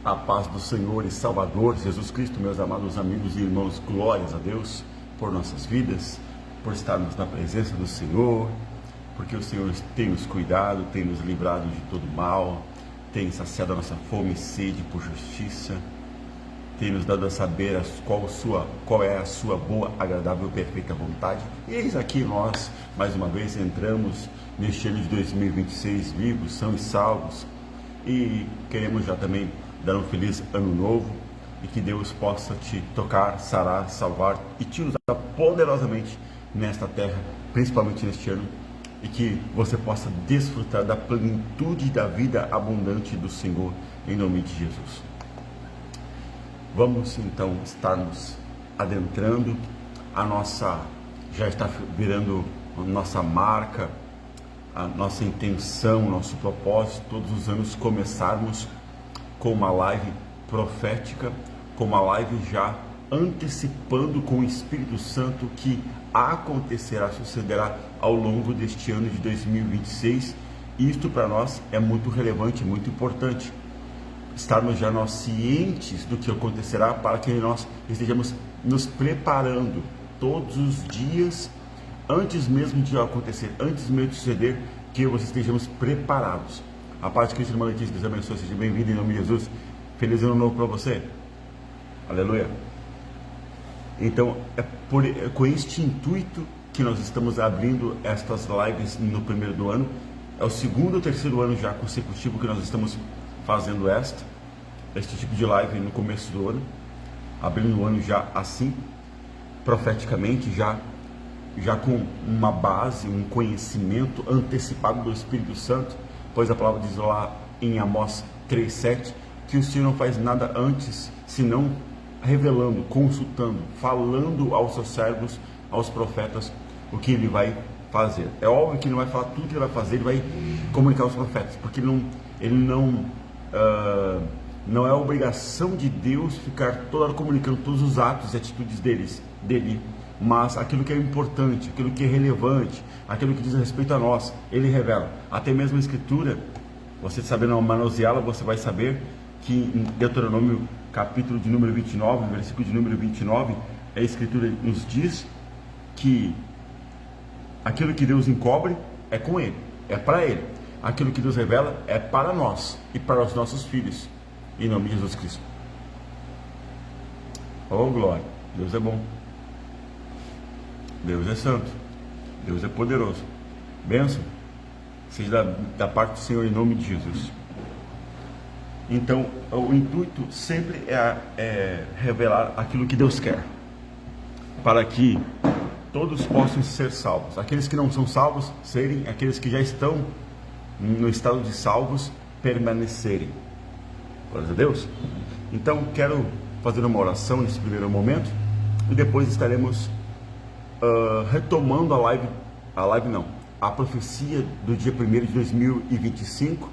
A paz do Senhor e Salvador Jesus Cristo, meus amados amigos e irmãos, glórias a Deus por nossas vidas, por estarmos na presença do Senhor, porque o Senhor tem nos cuidado, tem nos livrado de todo mal, tem saciado a nossa fome e sede por justiça, tem nos dado a saber qual é a sua boa, agradável e perfeita vontade. E eis aqui nós, mais uma vez, entramos neste ano de 2026, vivos, são e salvos, e queremos já também dar um feliz ano novo e que Deus possa te tocar, sarar, salvar e te usar poderosamente nesta terra, principalmente neste ano, e que você possa desfrutar da plenitude da vida abundante do Senhor, em nome de Jesus. Vamos então estarmos adentrando já está virando a nossa marca, a nossa intenção, nosso propósito, todos os anos começarmos com uma live profética, com uma live já antecipando com o Espírito Santo que acontecerá, sucederá ao longo deste ano de 2026. Isto para nós é muito relevante, muito importante, estarmos já nós cientes do que acontecerá, para que nós estejamos nos preparando todos os dias, antes mesmo de acontecer, antes mesmo de suceder, que nós estejamos preparados. A paz de Cristo, irmã Letícia, Deus abençoe, seja bem-vindo em nome de Jesus. Feliz ano novo para você. Aleluia. Então, com este intuito que nós estamos abrindo estas lives no primeiro do ano. É o segundo ou terceiro ano já consecutivo que nós estamos fazendo este tipo de live no começo do ano, abrindo o ano já assim, profeticamente, já com uma base, um conhecimento antecipado do Espírito Santo, pois a palavra diz lá em Amós 3,7 que o Senhor não faz nada antes, senão revelando, consultando, falando aos seus servos, aos profetas, o que ele vai fazer. É óbvio que ele não vai falar tudo que ele vai fazer, ele vai comunicar aos profetas, porque ele não é obrigação de Deus ficar toda hora comunicando todos os atos e atitudes dele, mas aquilo que é importante, aquilo que é relevante, aquilo que diz respeito a nós, ele revela. Até mesmo a Escritura, você sabendo manuseá-la, você vai saber que em Deuteronômio capítulo de número 29, versículo de número 29, a Escritura nos diz que aquilo que Deus encobre é com ele, é para ele. Aquilo que Deus revela é para nós e para os nossos filhos, em nome de Jesus Cristo. Oh glória, Deus é bom, Deus é santo, Deus é poderoso. Bênção seja da parte do Senhor, em nome de Jesus. Então, o intuito sempre é revelar aquilo que Deus quer, para que todos possam ser salvos. Aqueles que não são salvos serem, aqueles que já estão no estado de salvos permanecerem. Glória a Deus. Então, quero fazer uma oração nesse primeiro momento e depois estaremos retomando a profecia do dia 1º de 2025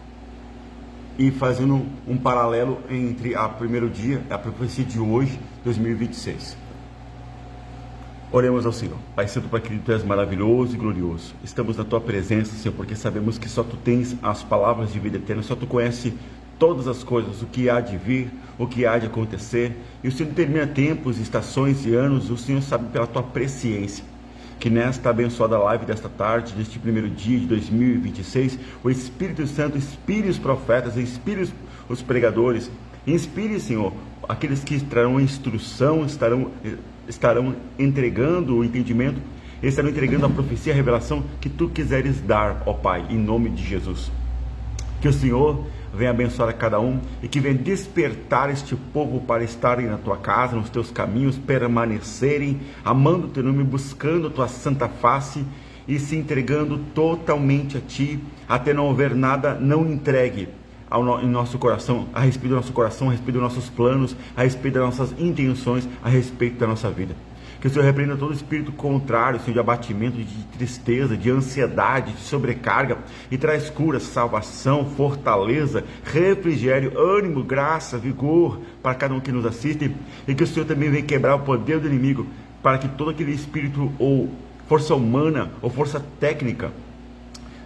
e fazendo um paralelo entre a primeiro dia, a profecia de hoje, 2026. Oremos ao Senhor. Pai Santo, Pai querido, Tu és maravilhoso e glorioso. Estamos na Tua presença, Senhor, porque sabemos que só Tu tens as palavras de vida eterna, só Tu conhece todas as coisas, o que há de vir, o que há de acontecer. E o Senhor determina tempos, estações e anos, o Senhor sabe pela Tua presciência. Que nesta abençoada live desta tarde, deste primeiro dia de 2026, o Espírito Santo inspire os profetas, inspire os pregadores, inspire, Senhor, aqueles que trarão instrução, estarão entregando o entendimento, estarão entregando a profecia, a revelação que Tu quiseres dar, ó Pai, em nome de Jesus. Que o Senhor venha abençoar a cada um e que venha despertar este povo para estarem na Tua casa, nos Teus caminhos, permanecerem, amando o Teu nome, buscando a Tua santa face e se entregando totalmente a Ti, até não haver nada não entregue em nosso coração, a respeito do nosso coração, a respeito dos nossos planos, a respeito das nossas intenções, a respeito da nossa vida. Que o Senhor repreenda todo espírito contrário, Senhor, de abatimento, de tristeza, de ansiedade, de sobrecarga, e traz cura, salvação, fortaleza, refrigério, ânimo, graça, vigor para cada um que nos assiste, e que o Senhor também venha quebrar o poder do inimigo, para que todo aquele espírito ou força humana ou força técnica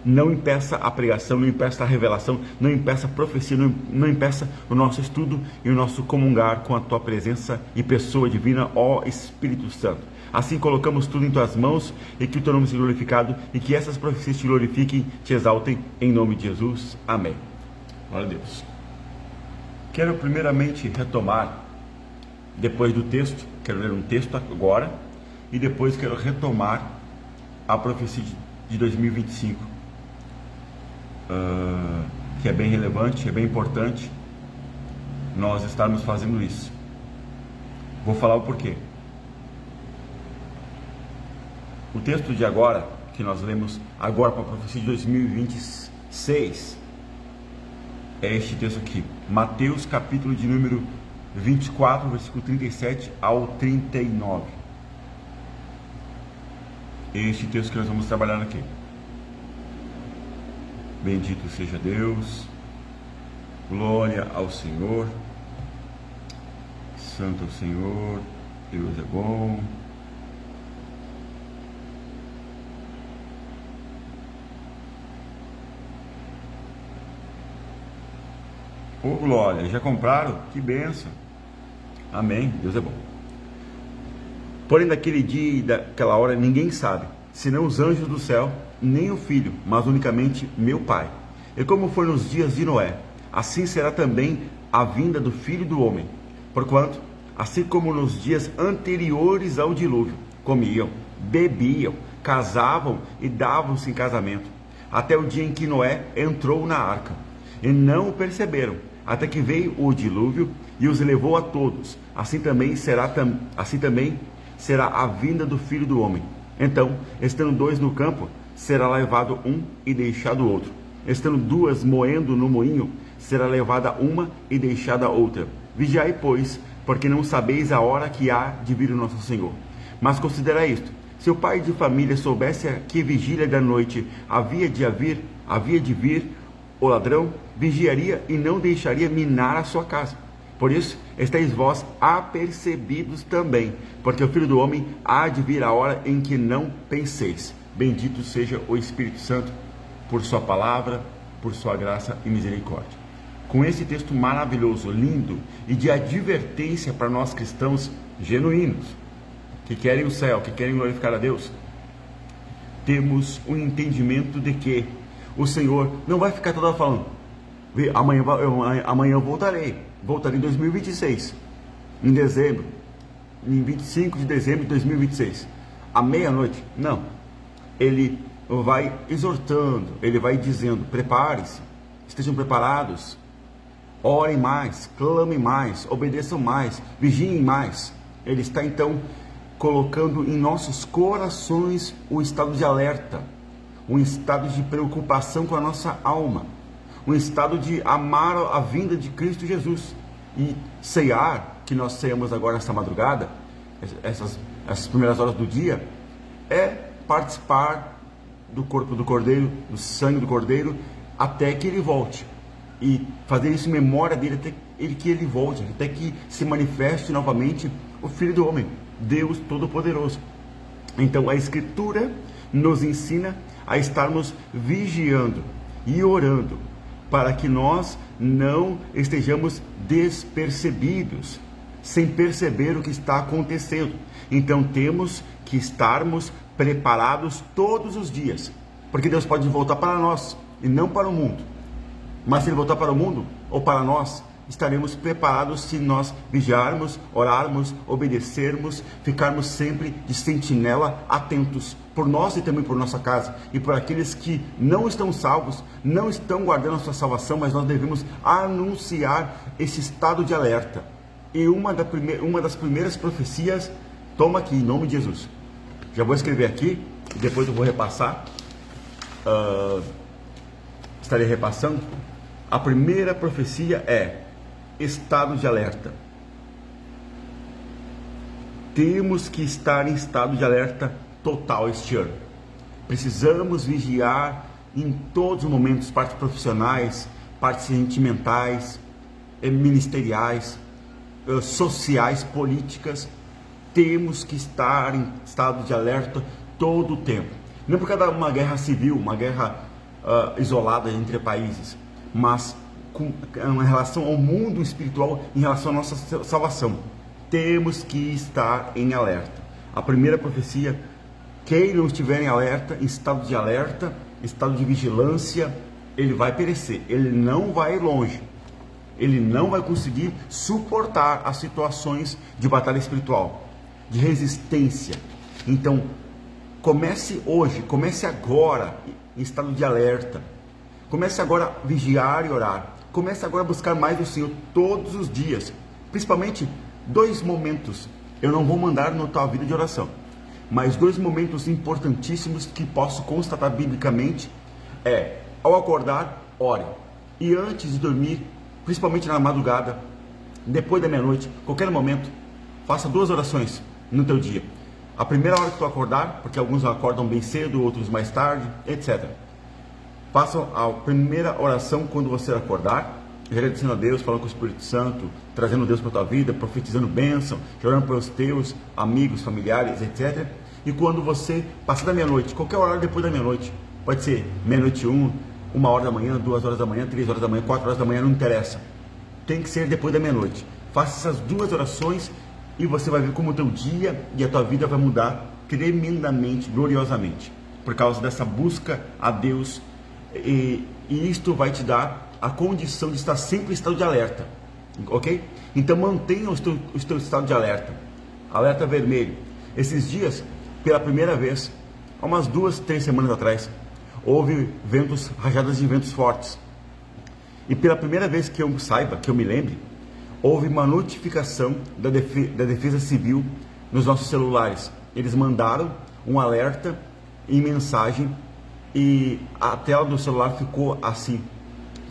não impeça a pregação, não impeça a revelação, não impeça a profecia, não impeça o nosso estudo e o nosso comungar com a tua presença e pessoa divina, ó Espírito Santo. Assim colocamos tudo em tuas mãos e que o teu nome seja glorificado e que essas profecias te glorifiquem, te exaltem, em nome de Jesus. Amém. Glória a Deus. Quero primeiramente retomar, depois do texto, quero ler um texto agora e depois quero retomar a profecia de 2025, que é bem relevante, é bem importante nós estarmos fazendo isso. Vou falar o porquê. O texto de agora, que nós lemos agora para a profecia de 2026, é este texto aqui, Mateus capítulo de número 24, versículo 37 ao 39. Este texto que nós vamos trabalhar aqui. Bendito seja Deus, glória ao Senhor, santo é o Senhor, Deus é bom. Ô glória, já compraram? Que bênção. Amém, Deus é bom. Porém daquele dia e daquela hora ninguém sabe, senão os anjos do céu, nem o Filho, mas unicamente meu Pai. E como foi nos dias de Noé, assim será também a vinda do Filho do Homem. Porquanto, assim como nos dias anteriores ao dilúvio, comiam, bebiam, casavam e davam-se em casamento, até o dia em que Noé entrou na arca. E não o perceberam, até que veio o dilúvio e os levou a todos. Assim também será a vinda do Filho do Homem. Então, estando dois no campo, será levado um e deixado o outro. Estando duas moendo no moinho, será levada uma e deixada outra. Vigiai, pois, porque não sabeis a hora que há de vir o nosso Senhor. Mas considerai isto: se o pai de família soubesse a que vigília da noite havia de vir o ladrão, vigiaria e não deixaria minar a sua casa. Por isso, estáis vós apercebidos também, porque o Filho do Homem há de vir a hora em que não penseis. Bendito seja o Espírito Santo, por sua palavra, por sua graça e misericórdia. Com esse texto maravilhoso, lindo e de advertência para nós cristãos genuínos, que querem o céu, que querem glorificar a Deus, temos um entendimento de que o Senhor não vai ficar toda hora falando: amanhã eu voltarei em 2026, em dezembro, em 25 de dezembro de 2026, à meia-noite. Não, ele vai exortando, ele vai dizendo: prepare-se, estejam preparados, orem mais, clamem mais, obedeçam mais, vigiem mais. Ele está então colocando em nossos corações o estado de alerta, um estado de preocupação com a nossa alma, um estado de amar a vinda de Cristo Jesus. E ceiar, que nós ceiamos agora esta madrugada, essas primeiras horas do dia, é participar do corpo do Cordeiro, do sangue do Cordeiro, até que ele volte. E fazer isso em memória dele até que ele volte, até que se manifeste novamente o Filho do Homem, Deus Todo-Poderoso. Então a Escritura nos ensina a estarmos vigiando e orando, para que nós não estejamos despercebidos, sem perceber o que está acontecendo. Então temos que estarmos preparados todos os dias, porque Deus pode voltar para nós e não para o mundo. Mas se Ele voltar para o mundo ou para nós, estaremos preparados se nós vigiarmos, orarmos, obedecermos, ficarmos sempre de sentinela, atentos por nós e também por nossa casa, e por aqueles que não estão salvos, não estão guardando a sua salvação, mas nós devemos anunciar esse estado de alerta. E uma das primeiras profecias, toma aqui, em nome de Jesus. Já vou escrever aqui, e depois eu vou repassar, estarei repassando. A primeira profecia é estado de alerta. Temos que estar em estado de alerta total este ano. Precisamos vigiar em todos os momentos, partes profissionais, partes sentimentais, ministeriais, sociais, políticas. Temos que estar em estado de alerta todo o tempo. Não por causa de uma guerra civil, uma guerra isolada entre países, mas em relação ao mundo espiritual, em relação à nossa salvação. Temos que estar em alerta. A primeira profecia: quem não estiver em alerta, em estado de alerta, em estado de vigilância, ele vai perecer, ele não vai longe, ele não vai conseguir suportar as situações de batalha espiritual, de resistência. Então, comece hoje, comece agora em estado de alerta, comece agora a vigiar e orar, comece agora a buscar mais o Senhor todos os dias, principalmente 2 momentos. Eu não vou mandar na tua vida de oração, mas 2 momentos importantíssimos que posso constatar biblicamente é: ao acordar, ore, e antes de dormir, principalmente na madrugada, depois da meia-noite, qualquer momento, faça 2 orações no teu dia. A primeira hora que tu acordar, porque alguns acordam bem cedo, outros mais tarde, etc. Faça a primeira oração quando você acordar, agradecendo a Deus, falando com o Espírito Santo, trazendo Deus para a tua vida, profetizando bênção, orando pelos teus amigos, familiares, etc. E quando você passar da meia-noite, qualquer horário depois da meia-noite, pode ser meia-noite 1, 1h da manhã, 2h da manhã, 3h da manhã, 4h da manhã, não interessa. Tem que ser depois da meia-noite. Faça essas 2 orações e você vai ver como o teu dia e a tua vida vai mudar tremendamente, gloriosamente, por causa dessa busca a Deus, e isto vai te dar a condição de estar sempre em estado de alerta, ok? Então mantenha o teu estado de alerta, alerta vermelho. Esses dias, pela primeira vez, há umas 2, 3 semanas atrás, houve ventos, rajadas de ventos fortes, e pela primeira vez que eu saiba, que eu me lembre, houve uma notificação da Defesa Civil nos nossos celulares. Eles mandaram um alerta em mensagem e a tela do celular ficou assim,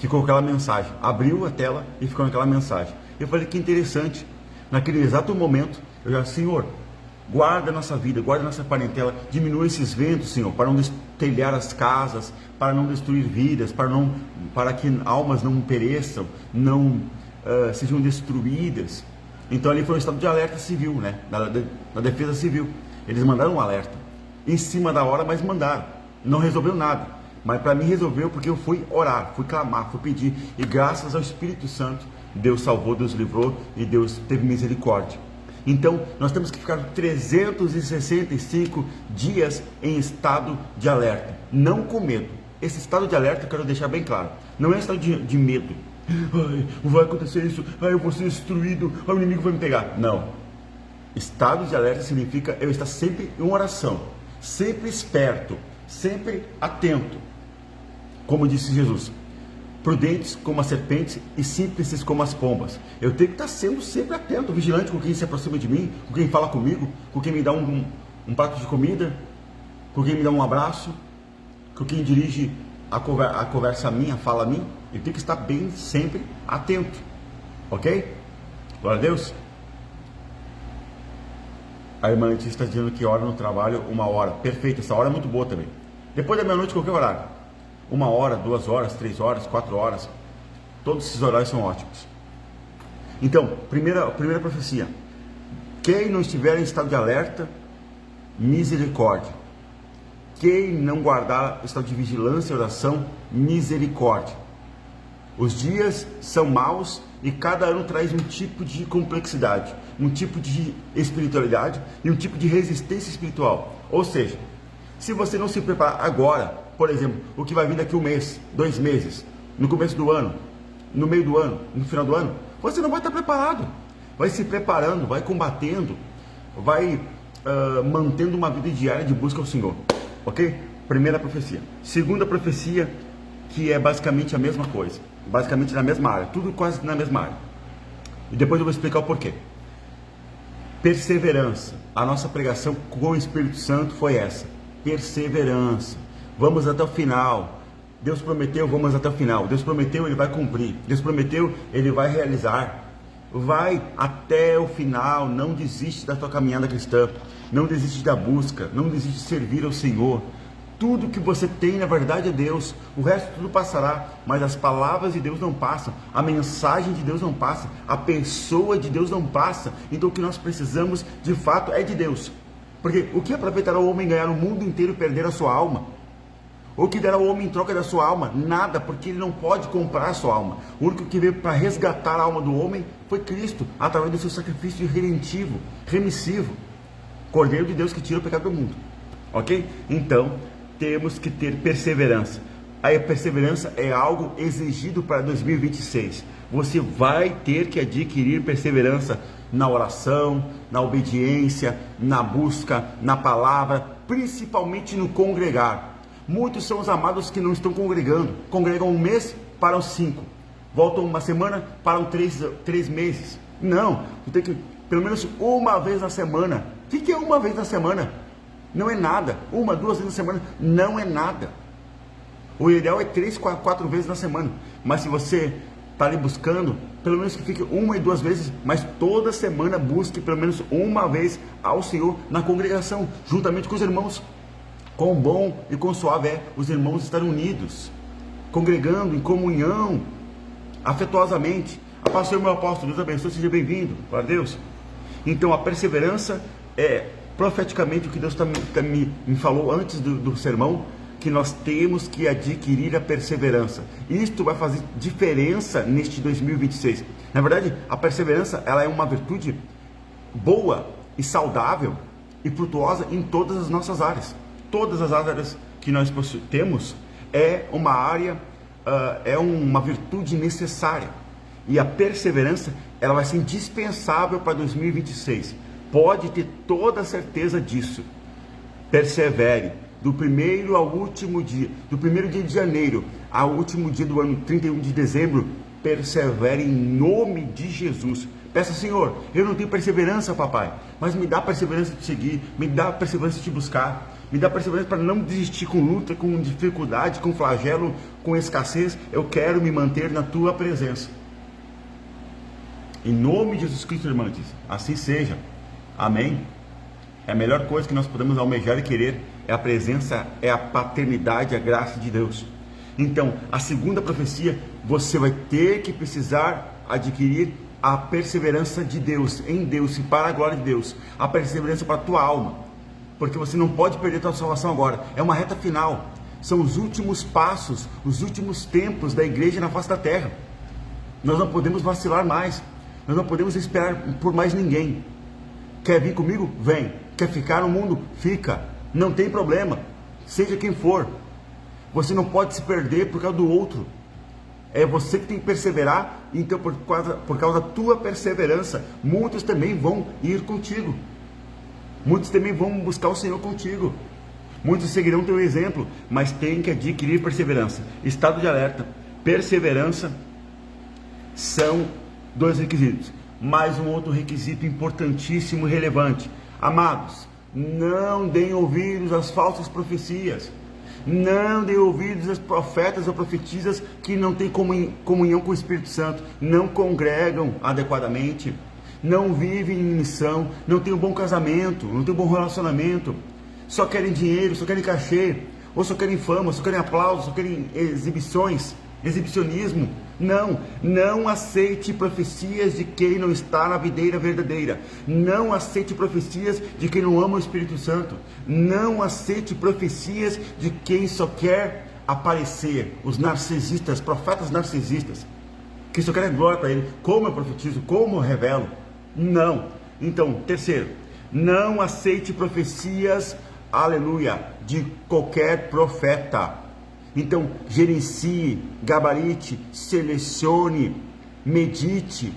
ficou aquela mensagem, abriu a tela e ficou aquela mensagem. Eu falei: que interessante. Naquele exato momento eu já: Senhor, guarda a nossa vida, guarda a nossa parentela, diminua esses ventos, Senhor, para não destelhar as casas, para não destruir vidas, para que almas não pereçam, não sejam destruídas. Então ali foi um estado de alerta civil, né? Da Defesa Civil. Eles mandaram um alerta em cima da hora, mas mandaram. Não resolveu nada, mas para mim resolveu, porque eu fui orar, fui clamar, fui pedir, e graças ao Espírito Santo, Deus salvou, Deus livrou e Deus teve misericórdia. Então nós temos que ficar 365 dias em estado de alerta, não com medo. Esse estado de alerta eu quero deixar bem claro, não é estado de medo. Ai, vai acontecer isso, ai, eu vou ser destruído, ai, o inimigo vai me pegar. Não. Estado de alerta significa eu estar sempre em oração, sempre esperto, sempre atento. Como disse Jesus: prudentes como as serpentes e simples como as pombas. Eu tenho que estar sendo sempre atento, vigilante com quem se aproxima de mim, com quem fala comigo, com quem me dá um prato de comida, com quem me dá um abraço, com quem dirige a conversa minha, fala a mim. Eu tenho que estar bem, sempre atento, ok? Glória a Deus. A irmã Letícia está dizendo que hora no trabalho, 1 hora. Perfeito, essa hora é muito boa também. Depois da meia-noite, qualquer horário. 1 hora, 2 horas, 3 horas, 4 horas. Todos esses horários são ótimos. Então, primeira profecia: quem não estiver em estado de alerta, misericórdia. Quem não guardar estado de vigilância e oração, misericórdia. Os dias são maus e cada ano traz um tipo de complexidade, um tipo de espiritualidade e um tipo de resistência espiritual. Ou seja, se você não se preparar agora, por exemplo, o que vai vir daqui 1 mês, 2 meses, no começo do ano, no meio do ano, no final do ano, você não vai estar preparado. Vai se preparando, vai combatendo, vai mantendo uma vida diária de busca ao Senhor. Ok? Primeira profecia. Segunda profecia, que é basicamente a mesma coisa, basicamente na mesma área, tudo quase na mesma área. E depois eu vou explicar o porquê. Perseverança. A nossa pregação com o Espírito Santo foi essa: perseverança. Vamos até o final. Deus prometeu, vamos até o final. Deus prometeu, Ele vai cumprir. Deus prometeu, Ele vai realizar. Vai até o final. Não desiste da tua caminhada cristã. Não desiste da busca. Não desiste de servir ao Senhor. Tudo que você tem, na verdade, é Deus. O resto tudo passará, mas as palavras de Deus não passam. A mensagem de Deus não passa. A pessoa de Deus não passa. Então o que nós precisamos, de fato, é de Deus. Porque o que aproveitará o homem ganhar o mundo inteiro e perder a sua alma? O que dará o homem em troca da sua alma? Nada, porque ele não pode comprar a sua alma. O único que veio para resgatar a alma do homem foi Cristo, através do seu sacrifício redentivo, remissivo. Cordeiro de Deus que tira o pecado do mundo. Ok? Então, temos que ter perseverança. A perseverança é algo exigido para 2026. Você vai ter que adquirir perseverança na oração, na obediência, na busca, na palavra, principalmente no congregar. Muitos são os amados que não estão congregando. Congregam um mês, param 5. Voltam uma semana, param 3 meses. Não, você tem que pelo menos uma vez na semana. O que é uma vez na semana? Não é nada. 1, 2 vezes na semana não é nada. O ideal é 3, 4 vezes na semana. Mas se você está ali buscando, pelo menos que fique 1 e 2 vezes, mas toda semana busque pelo menos uma vez ao Senhor na congregação, juntamente com os irmãos. Quão bom e quão suave é os irmãos estar unidos, congregando em comunhão, afetuosamente. A pastor, meu apóstolo, Deus abençoe, seja bem-vindo, glória a Deus. Então a perseverança é profeticamente o que Deus me falou antes do sermão, que nós temos que adquirir a perseverança. Isto vai fazer diferença neste 2026. Na verdade, a perseverança ela é uma virtude boa e saudável e frutuosa em todas as nossas áreas. Todas as áreas que nós temos é uma área, é uma virtude necessária. E a perseverança ela vai ser indispensável para 2026. Pode ter toda a certeza disso. Persevere. Do primeiro ao último dia, do primeiro dia de janeiro ao último dia do ano, 31 de dezembro, persevere em nome de Jesus. Peça, Senhor, eu não tenho perseverança, papai, mas me dá perseverança de seguir, me dá perseverança de te buscar, me dá perseverança para não desistir com luta, com dificuldade, com flagelo, com escassez. Eu quero me manter na tua presença. Em nome de Jesus Cristo, irmã, assim seja. Amém. É a melhor coisa que nós podemos almejar e querer é a presença, é a paternidade, a graça de Deus. Então, a segunda profecia, você vai ter que precisar adquirir a perseverança de Deus, em Deus e para a glória de Deus. A perseverança para a tua alma, porque você não pode perder a tua salvação agora. É uma reta final, são os últimos passos, os últimos tempos da igreja na face da terra. Nós não podemos vacilar mais, nós não podemos esperar por mais ninguém. Quer vir comigo? Vem. Quer ficar no mundo? Fica. Não tem problema, seja quem for. Você não pode se perder por causa do outro. É você que tem que perseverar. Então por causa da tua perseverança, muitos também vão ir contigo. Muitos também vão buscar o Senhor contigo. Muitos seguirão teu exemplo, mas tem que adquirir perseverança. Estado de alerta, perseverança são 2 requisitos. Mais um outro requisito importantíssimo e relevante. Amados, não deem ouvidos às falsas profecias. Não deem ouvidos aos profetas ou profetisas que não têm comunhão com o Espírito Santo, não congregam adequadamente, não vivem em missão, não têm um bom casamento, não têm um bom relacionamento, só querem dinheiro, só querem cachê, ou só querem fama, só querem aplausos, só querem exibicionismo. Não aceite profecias de quem não está na videira verdadeira. Não aceite profecias de quem não ama o Espírito Santo. Não aceite profecias de quem só quer aparecer. Os narcisistas, profetas narcisistas, que só querem glória para ele. Como eu profetizo, como eu revelo. Não. Então, terceiro, não aceite profecias, aleluia, de qualquer profeta. Então, gerencie, gabarite, selecione, medite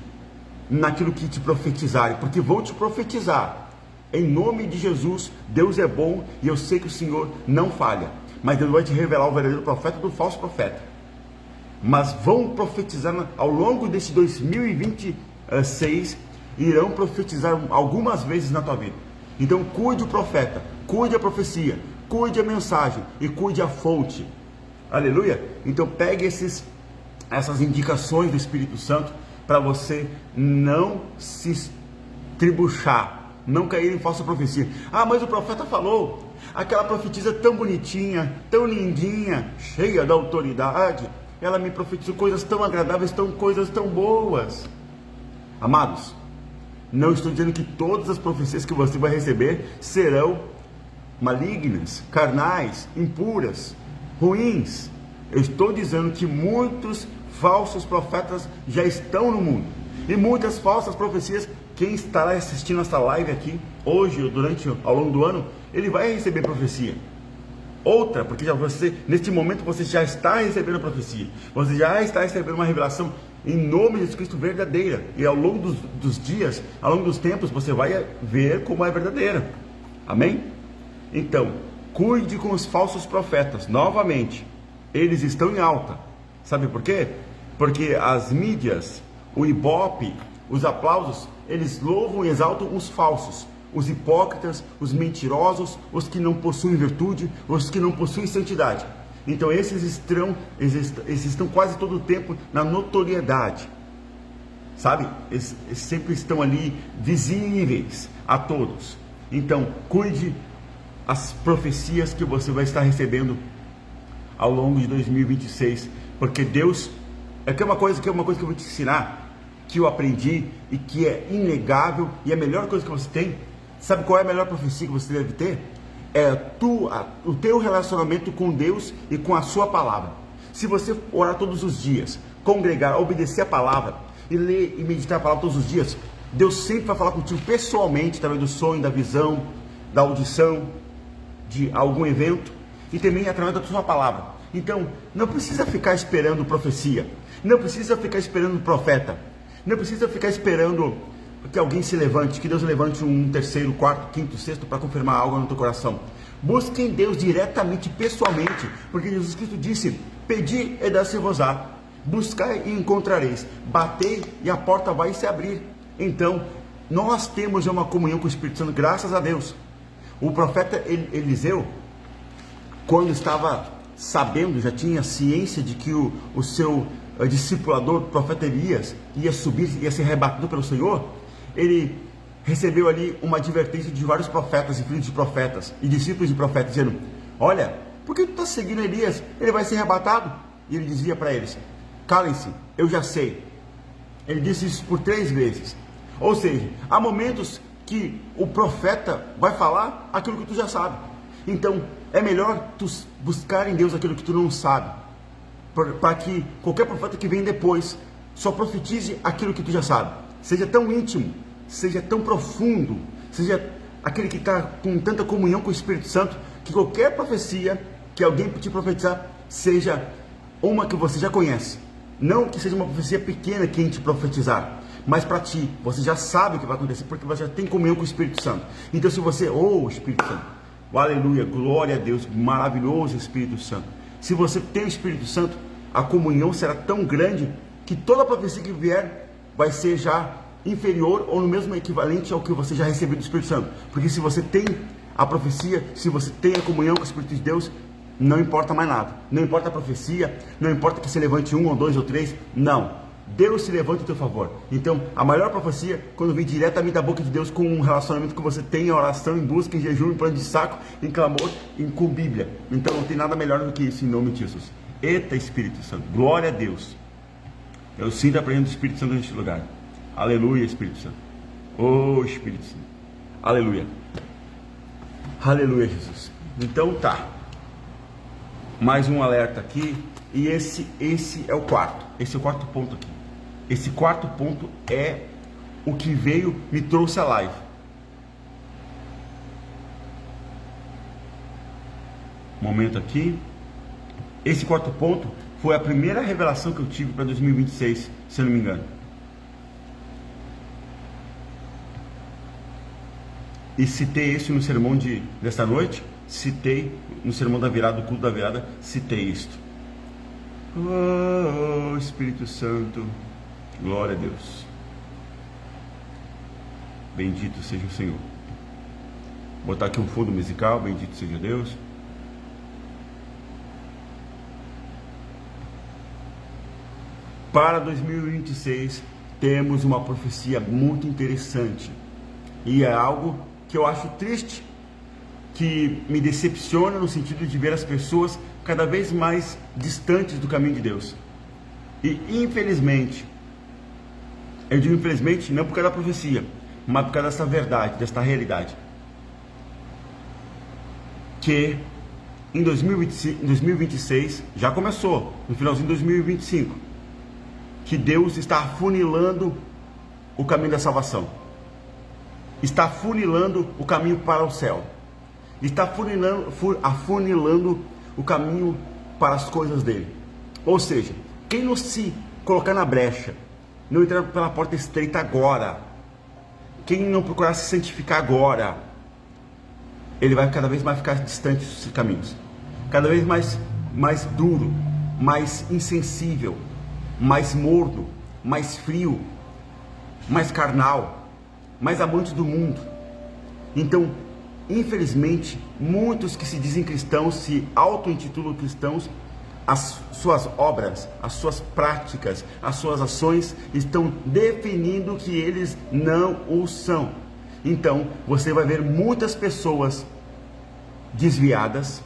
naquilo que te profetizarem, porque vou te profetizar. Em nome de Jesus, Deus é bom e eu sei que o Senhor não falha. Mas Deus vai te revelar o verdadeiro profeta do falso profeta. Mas vão profetizar ao longo desse 2026, irão profetizar algumas vezes na tua vida. Então, cuide o profeta, cuide a profecia, cuide a mensagem e cuide a fonte. Aleluia? Então pegue essas indicações do Espírito Santo para você não se tribuchar, não cair em falsa profecia. Ah, mas o profeta falou, aquela profetisa tão bonitinha, tão lindinha, cheia da autoridade, ela me profetizou coisas tão agradáveis, coisas tão boas. Amados, não estou dizendo que todas as profecias que você vai receber serão malignas, carnais, impuras. ruins. Eu estou dizendo que muitos falsos profetas já estão no mundo. E muitas falsas profecias. Quem estará assistindo essa live aqui, hoje ou ao longo do ano, ele vai receber profecia. Outra, porque neste momento você já está recebendo a profecia. Você já está recebendo uma revelação em nome de Jesus Cristo verdadeira. E ao longo dos dias, ao longo dos tempos, você vai ver como é verdadeira. Amém? Então, cuide com os falsos profetas. Novamente, eles estão em alta. Sabe por quê? Porque as mídias, o Ibope, os aplausos, eles louvam e exaltam os falsos, os hipócritas, os mentirosos, os que não possuem virtude, os que não possuem santidade. Então esses estão quase todo o tempo na notoriedade, sabe? Eles sempre estão ali visíveis a todos. Então cuide as profecias que você vai estar recebendo ao longo de 2026, porque Deus é uma coisa que eu vou te ensinar, que eu aprendi e que é inegável, e a melhor coisa que você tem. Sabe qual é a melhor profecia que você deve ter? É o teu relacionamento com Deus e com a sua palavra. Se você orar todos os dias, congregar, obedecer a palavra e ler e meditar a palavra todos os dias, Deus sempre vai falar contigo pessoalmente, através do sonho, da visão, da audição, de algum evento, e também através da sua palavra. Então, não precisa ficar esperando profecia, não precisa ficar esperando profeta, não precisa ficar esperando que alguém se levante, que Deus levante um terceiro, quarto, quinto, sexto para confirmar algo no teu coração. Busque em Deus diretamente, pessoalmente, porque Jesus Cristo disse: pedi e dar-se-vos-á, buscai e encontrareis, batei e a porta vai se abrir. Então, nós temos uma comunhão com o Espírito Santo, graças a Deus. O profeta Eliseu, quando estava sabendo, já tinha ciência de que o seu discipulador, o profeta Elias, ia ser arrebatado pelo Senhor, ele recebeu ali uma advertência de vários profetas e filhos de profetas e discípulos de profetas, dizendo: olha, por que tu está seguindo Elias? Ele vai ser arrebatado. E ele dizia para eles: calem-se, eu já sei. Ele disse isso por 3 vezes. Ou seja, há momentos que o profeta vai falar aquilo que tu já sabe. Então, é melhor tu buscar em Deus aquilo que tu não sabe, para que qualquer profeta que vem depois só profetize aquilo que tu já sabe. Seja tão íntimo, seja tão profundo, seja aquele que está com tanta comunhão com o Espírito Santo, que qualquer profecia que alguém te profetizar seja uma que você já conhece. Não que seja uma profecia pequena quem te profetizar, mas para ti, você já sabe o que vai acontecer, porque você já tem comunhão com o Espírito Santo. Então se você, Espírito Santo, aleluia, glória a Deus, maravilhoso Espírito Santo. Se você tem o Espírito Santo, a comunhão será tão grande que toda profecia que vier vai ser já inferior ou no mesmo equivalente ao que você já recebeu do Espírito Santo. Porque se você tem a profecia, se você tem a comunhão com o Espírito de Deus, não importa mais nada. Não importa a profecia, não importa que se levante 1 ou 2 ou 3, não. Deus se levanta em teu favor. Então, a maior profecia, quando vem diretamente da boca de Deus, com um relacionamento que você tem em oração, em busca, em jejum, em plano de saco, em clamor, com Bíblia. Então, não tem nada melhor do que isso, em nome de Jesus. Eita, Espírito Santo, glória a Deus. Eu sinto a presença do Espírito Santo neste lugar. Aleluia, Espírito Santo. Espírito Santo. Aleluia. Aleluia, Jesus. Então tá. Mais um alerta aqui. E esse é o quarto. Esse é o quarto ponto aqui. Esse quarto ponto é o que me trouxe a live. Momento aqui. Esse quarto ponto foi a primeira revelação que eu tive para 2026, se eu não me engano. E citei isso no sermão desta noite, citei no sermão da virada, do culto da virada, citei isto. Espírito Santo, glória a Deus. Bendito seja o Senhor. Vou botar aqui um fundo musical, bendito seja Deus. Para 2026 temos uma profecia muito interessante. E é algo que eu acho triste, que me decepciona no sentido de ver as pessoas cada vez mais distantes do caminho de Deus. E infelizmente, eu digo infelizmente não por causa da profecia, mas por causa dessa verdade, desta realidade, que em 2026, já começou, no finalzinho de 2025, que Deus está afunilando o caminho da salvação, está afunilando o caminho para o céu, está afunilando o caminho para as coisas dele. Ou seja, quem não se colocar na brecha, não entrar pela porta estreita agora, quem não procurar se santificar agora, ele vai cada vez mais ficar distante dos caminhos, cada vez mais duro, mais insensível, mais morno, mais frio, mais carnal, mais amante do mundo. Então, infelizmente, muitos que se dizem cristãos, se auto-intitulam cristãos, as suas obras, as suas práticas, as suas ações estão definindo que eles não o são. Então, você vai ver muitas pessoas desviadas,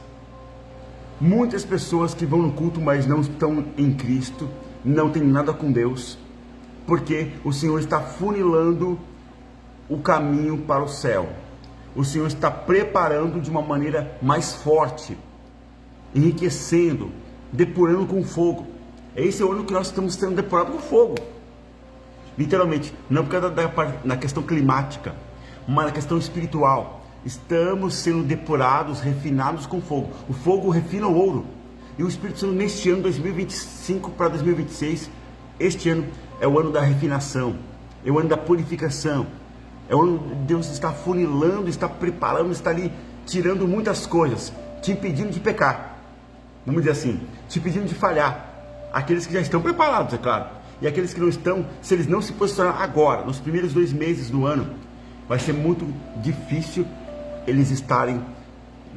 muitas pessoas que vão no culto, mas não estão em Cristo, não tem nada com Deus, porque o Senhor está funilando o caminho para o céu. O Senhor está preparando de uma maneira mais forte, enriquecendo, depurando com fogo. Esse é o ano que nós estamos sendo depurados com fogo. Literalmente, não por causa da questão climática, mas na questão espiritual. Estamos sendo depurados, refinados com fogo. O fogo refina o ouro. E o Espírito Santo neste ano, 2025 para 2026, este ano é o ano da refinação, é o ano da purificação, é o ano que Deus está funilando, está preparando, está ali tirando muitas coisas, te impedindo de pecar, vamos dizer assim, te impedindo de falhar. Aqueles que já estão preparados, é claro, e aqueles que não estão, se eles não se posicionar agora, nos primeiros 2 meses do ano, vai ser muito difícil eles estarem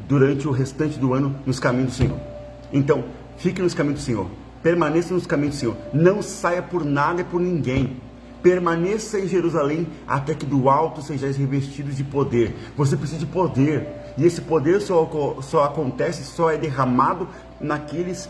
durante o restante do ano nos caminhos do Senhor. Então, fique nos caminhos do Senhor, permaneça nos caminhos do Senhor, não saia por nada e por ninguém, permaneça em Jerusalém até que do alto sejais revestidos de poder. Você precisa de poder, e esse poder só acontece, só é derramado naqueles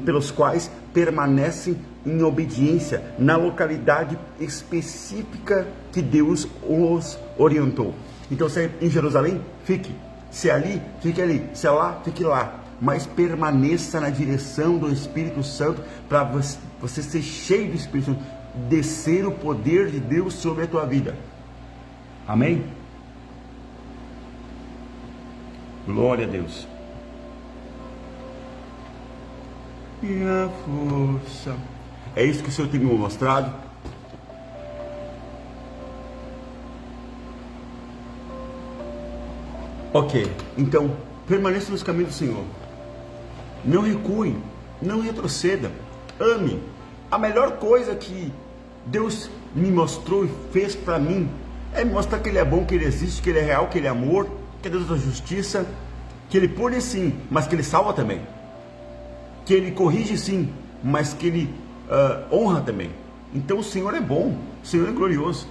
pelos quais permanecem em obediência na localidade específica que Deus os orientou. Então, se é em Jerusalém, fique, se é ali, fique ali, se é lá, fique lá, mas permaneça na direção do Espírito Santo, para você ser cheio do Espírito Santo, descer o poder de Deus sobre a tua vida. Amém? Glória a Deus. Minha força. É isso que o Senhor tem me mostrado. Ok, então permaneça nos caminhos do Senhor. Não recue, não retroceda. Ame. A melhor coisa que Deus me mostrou e fez para mim é me mostrar que Ele é bom, que Ele existe, que Ele é real, que Ele é amor, que é Deus da justiça, que Ele pune sim, mas que Ele salva também, que Ele corrige sim, mas que Ele honra também. Então o Senhor é bom, o Senhor é glorioso,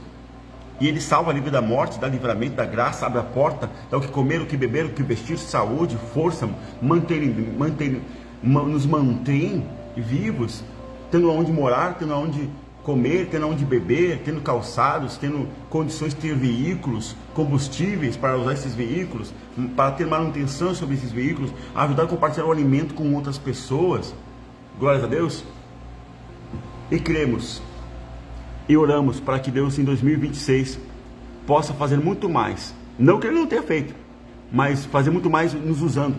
e Ele salva, livre da morte, dá livramento, dá graça, abre a porta, dá o que comer, o que beber, o que vestir, saúde, força, nos mantém vivos, tendo onde morar, tendo onde comer, tendo onde beber, tendo calçados, tendo condições de ter veículos, combustíveis para usar esses veículos, para ter manutenção sobre esses veículos, ajudar a compartilhar o alimento com outras pessoas. Glórias a Deus. E cremos e oramos para que Deus em 2026 possa fazer muito mais, não que Ele não tenha feito, mas fazer muito mais nos usando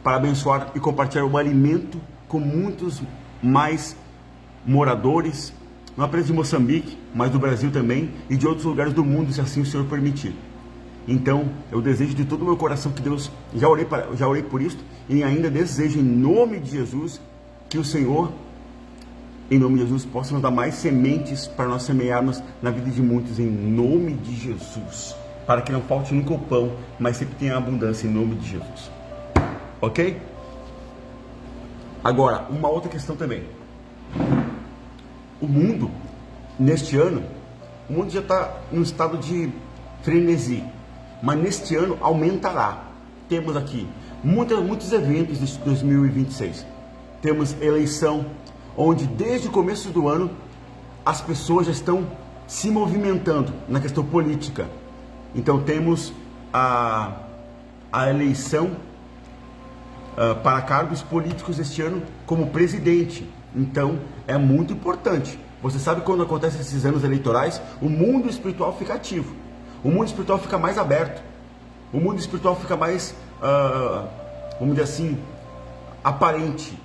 para abençoar e compartilhar o alimento com muitos mais moradores, não apenas de Moçambique, mas do Brasil também e de outros lugares do mundo, se assim o Senhor permitir. Então, eu desejo de todo o meu coração que Deus, já orei por isso, e ainda desejo em nome de Jesus, que o Senhor, em nome de Jesus, possa nos dar mais sementes para nós semearmos na vida de muitos, em nome de Jesus, para que não falte nunca o pão, mas sempre tenha abundância, em nome de Jesus. Ok? Agora, uma outra questão também. O mundo, neste ano, o mundo já está em um estado de frenesi, mas neste ano aumentará. Temos aqui muitos eventos de 2026. Temos eleição, onde desde o começo do ano as pessoas já estão se movimentando na questão política. Então temos a eleição para cargos políticos este ano como presidente. Então é muito importante. Você sabe quando acontecem esses anos eleitorais, o mundo espiritual fica ativo, o mundo espiritual fica mais aberto, o mundo espiritual fica mais, vamos dizer assim, aparente.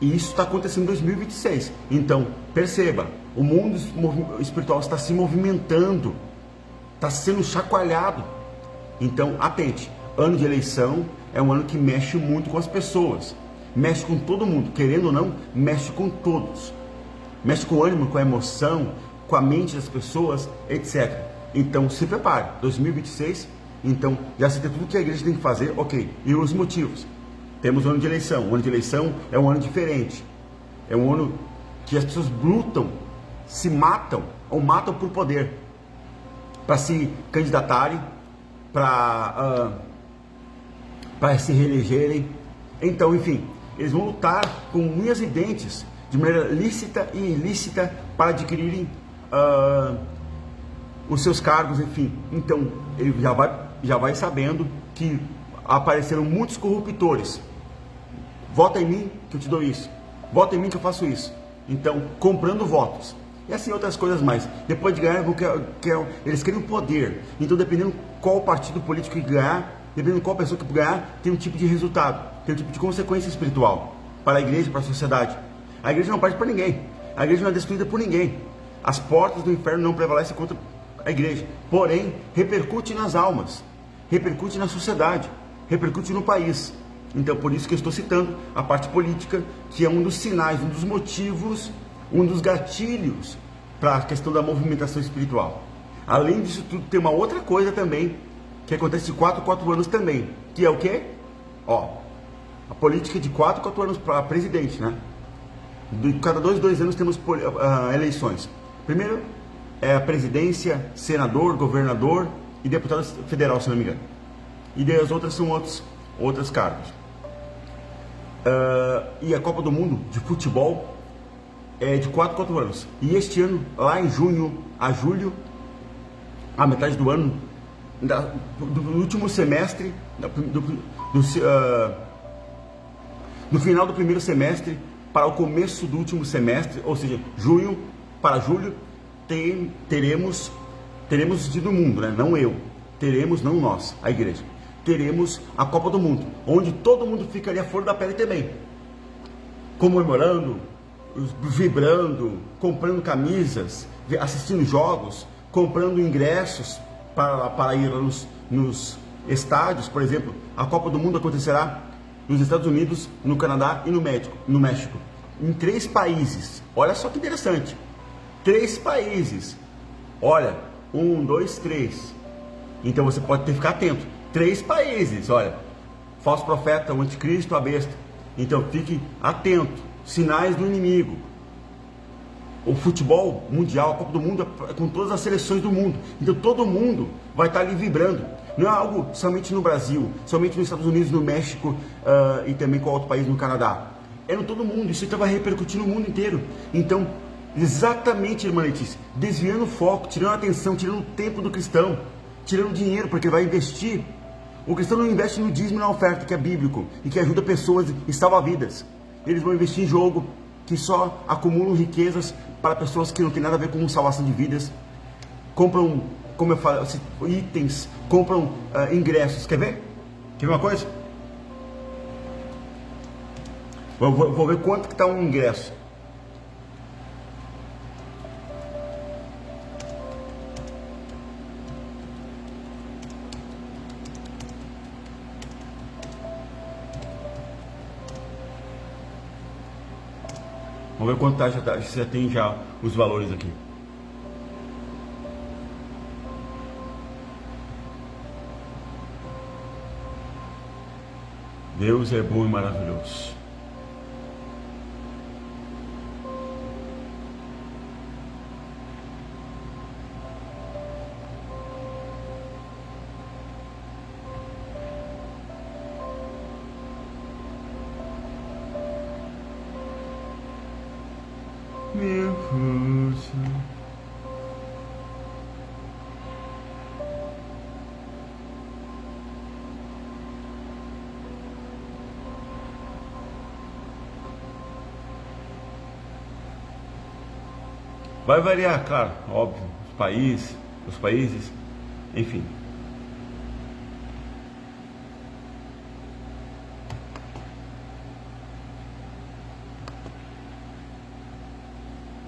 E isso está acontecendo em 2026. Então perceba, o mundo espiritual está se movimentando, está sendo chacoalhado. Então atente, ano de eleição é um ano que mexe muito com as pessoas, mexe com todo mundo, querendo ou não, mexe com todos. Mexe com o ânimo, com a emoção, com a mente das pessoas, etc. Então se prepare, 2026, então já se tem tudo que a igreja tem que fazer, ok. E os motivos? Temos o ano de eleição. O ano de eleição é um ano diferente. É um ano que as pessoas lutam, se matam ou matam por poder, para se candidatarem, para se reelegerem. Então, enfim, eles vão lutar com unhas e dentes, de maneira lícita e ilícita, para adquirirem os seus cargos, enfim. Então, ele já vai sabendo que apareceram muitos corruptores. Vota em mim que eu te dou isso. Vota em mim que eu faço isso. Então, comprando votos. E assim outras coisas mais. Depois de ganhar, eles querem o poder. Então, dependendo qual partido político que ganhar, dependendo qual pessoa que ganhar, tem um tipo de resultado, tem um tipo de consequência espiritual para a igreja, para a sociedade. A igreja não parte para ninguém. A igreja não é destruída por ninguém. As portas do inferno não prevalecem contra a igreja. Porém, repercute nas almas, repercute na sociedade, repercute no país. Então, por isso que eu estou citando a parte política, que é um dos sinais, um dos motivos, um dos gatilhos para a questão da movimentação espiritual. Além disso tudo, tem uma outra coisa também, que acontece de 4 a 4 anos também, que é o quê? A política de 4 a 4 anos para presidente, né? De cada 2 anos temos eleições. Primeiro é a presidência, senador, governador e deputado federal, se não me engano. E daí as outras são outros cargos. E a Copa do Mundo de futebol é de 4 a 4 anos. E este ano, lá em junho a julho, a metade do ano, do último semestre, no final do primeiro semestre para o começo do último semestre, ou seja, junho para julho, teremos do mundo, né? Não eu, teremos, não nós, a igreja, teremos a Copa do Mundo, onde todo mundo ficaria à flor da pele também, comemorando, vibrando, comprando camisas, assistindo jogos, comprando ingressos para ir nos estádios. Por exemplo, a Copa do Mundo acontecerá nos Estados Unidos, no Canadá e no México, em 3 países. Olha só que interessante, 3 países. Olha, 1, 2, 3. Então você pode ter que ficar atento. 3 países, olha, falso profeta, o anticristo, a besta. Então fique atento, sinais do inimigo. O futebol mundial, a Copa do Mundo, é com todas as seleções do mundo. Então todo mundo vai estar ali vibrando. Não é algo somente no Brasil, somente nos Estados Unidos, no México e também com outro país, no Canadá. É no todo mundo, isso então vai repercutir no mundo inteiro. Então, exatamente, irmã Letícia, desviando o foco, tirando a atenção, tirando o tempo do cristão, tirando o dinheiro, porque vai investir. O cristão não investe no dízimo e na oferta, que é bíblico, e que ajuda pessoas e salva vidas. Eles vão investir em jogo, que só acumulam riquezas para pessoas que não tem nada a ver com salvação de vidas. Compram, como eu falo, itens, compram ingressos. Quer ver? Quer ver uma coisa? Vou ver quanto que está um ingresso. Vamos ver quanto tá, já tem já os valores aqui. Deus é bom e maravilhoso. Minha força. Vai variar, claro, óbvio, os países, enfim.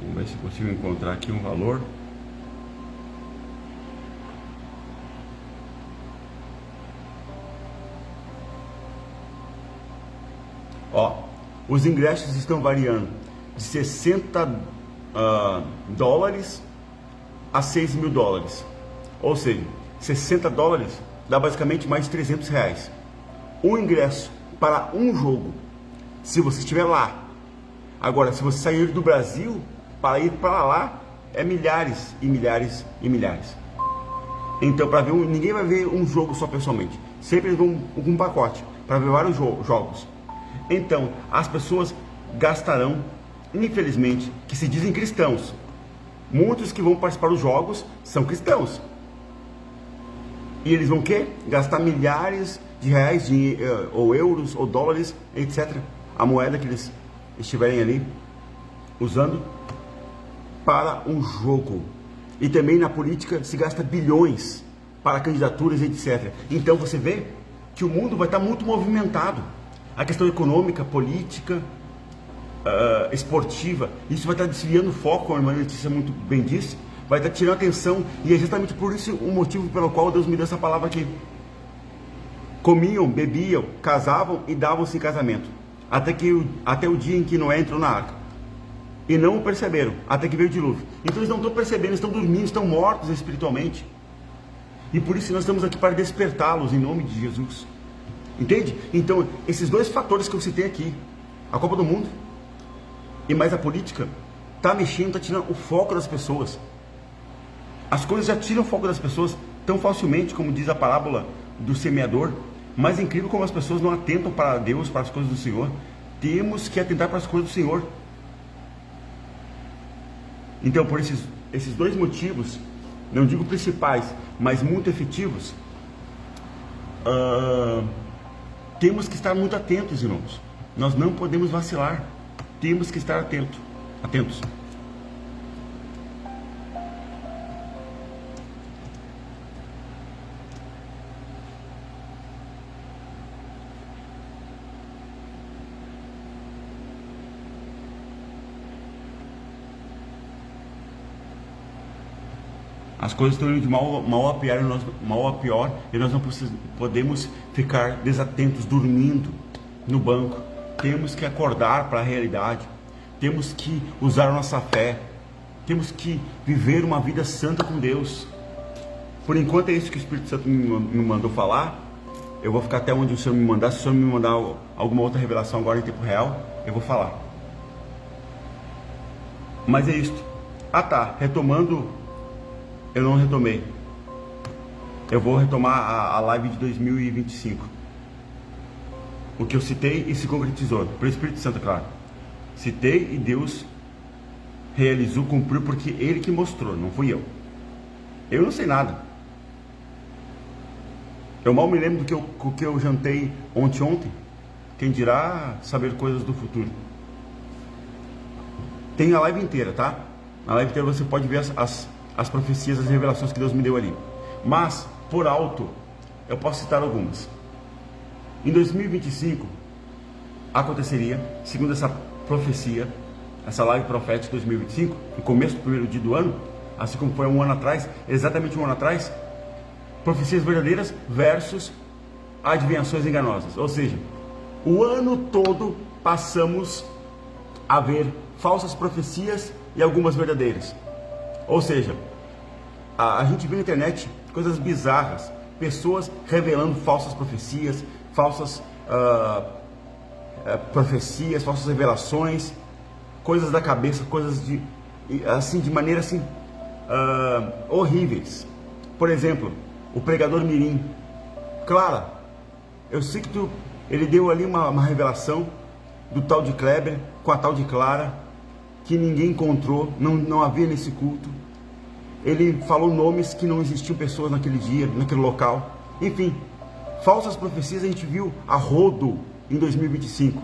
Vamos ver se consigo encontrar aqui um valor. Ó, os ingressos estão variando de 60 dólares a 6 mil dólares. Ou seja, 60 dólares dá basicamente mais de 300 reais. Um ingresso para um jogo, se você estiver lá. Agora, se você sair do Brasil para ir para lá, é milhares e milhares e milhares. Então, para ver ninguém vai ver um jogo só pessoalmente. Sempre vão com um pacote para ver vários jogos. Então, as pessoas gastarão, infelizmente, que se dizem cristãos. Muitos que vão participar dos jogos são cristãos. E eles vão quê? Gastar milhares de reais, ou euros, ou dólares, etc. A moeda que eles estiverem ali usando para um jogo. E também na política se gasta bilhões para candidaturas, etc. Então você vê que o mundo vai estar muito movimentado. A questão econômica, política, esportiva, isso vai estar desviando o foco, como a irmã Letícia muito bem disse, vai estar tirando atenção, e é justamente por isso o motivo pelo qual Deus me deu essa palavra aqui. Comiam, bebiam, casavam e davam-se em casamento, até o dia em que Noé entrou na arca, e não o perceberam, até que veio o dilúvio. Então eles não estão percebendo, estão dormindo, estão mortos espiritualmente, e por isso nós estamos aqui para despertá-los em nome de Jesus. Entende? Então, esses dois fatores que eu citei aqui, a Copa do Mundo e mais a política, está mexendo, está tirando o foco das pessoas. As coisas já tiram o foco das pessoas tão facilmente, como diz a parábola do semeador. Mas é incrível como as pessoas não atentam para Deus, para as coisas do Senhor. Temos que atentar para as coisas do Senhor. Então, por esses dois motivos, não digo principais, mas muito efetivos, temos que estar muito atentos, irmãos. Nós não podemos vacilar. Temos que estar atentos. As coisas estão indo de mal a pior, e nós não podemos ficar desatentos, dormindo no banco. Temos que acordar para a realidade. Temos que usar a nossa fé. Temos que viver uma vida santa com Deus. Por enquanto é isso que o Espírito Santo me mandou falar. Eu vou ficar até onde o Senhor me mandar. Se o Senhor me mandar alguma outra revelação agora em tempo real, eu vou falar. Mas é isto. Retomando, eu não retomei. Eu vou retomar a live de 2025. O que eu citei e se concretizou. Pelo Espírito Santo, claro. Citei e Deus realizou, cumpriu, porque Ele que mostrou, não fui eu. Eu não sei nada. Eu mal me lembro do que eu jantei ontem. Quem dirá saber coisas do futuro. Tem a live inteira, tá? Na live inteira você pode ver as profecias, as revelações que Deus me deu ali. Mas, por alto, eu posso citar algumas. Em 2025, aconteceria, segundo essa profecia, essa live profética de 2025, no começo do primeiro dia do ano, assim como foi um ano atrás, exatamente um ano atrás, profecias verdadeiras versus adivinhações enganosas. Ou seja, o ano todo passamos a ver falsas profecias e algumas verdadeiras. Ou seja, a gente vê na internet coisas bizarras, pessoas revelando falsas profecias, falsas profecias, falsas revelações, coisas da cabeça, coisas de maneira assim horríveis. Por exemplo, o pregador Mirim. Clara, eu sei que ele deu ali uma revelação do tal de Kleber com a tal de Clara, que ninguém encontrou, não havia nesse culto. Ele falou nomes que não existiam pessoas naquele dia, naquele local. Enfim, falsas profecias a gente viu a rodo em 2025.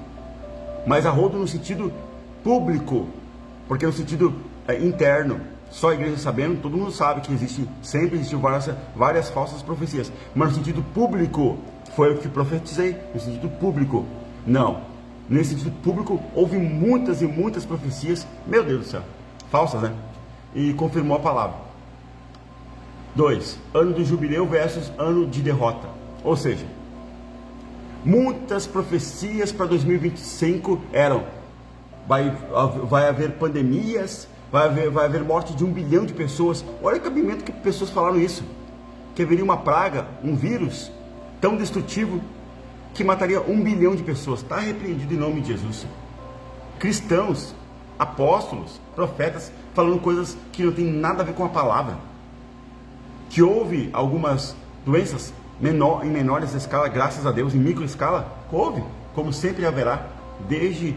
Mas a rodo no sentido público, porque no sentido interno. Só a igreja sabendo, todo mundo sabe que sempre existiu várias falsas profecias. Mas no sentido público, foi o que profetizei, no sentido público. Não. Nesse sentido público, houve muitas e muitas profecias, meu Deus do céu, falsas, né? E confirmou a palavra. 2. Ano do jubileu versus ano de derrota. Ou seja, muitas profecias para 2025 eram: vai haver pandemias, vai haver morte de 1 bilhão de pessoas. Olha o cabimento que pessoas falaram isso. Que haveria uma praga, um vírus tão destrutivo que mataria 1 bilhão de pessoas. Está repreendido em nome de Jesus. Cristãos, apóstolos, profetas, falando coisas que não tem nada a ver com a palavra. Que houve algumas doenças em menores escala, graças a Deus, em micro escala, houve, como sempre haverá, desde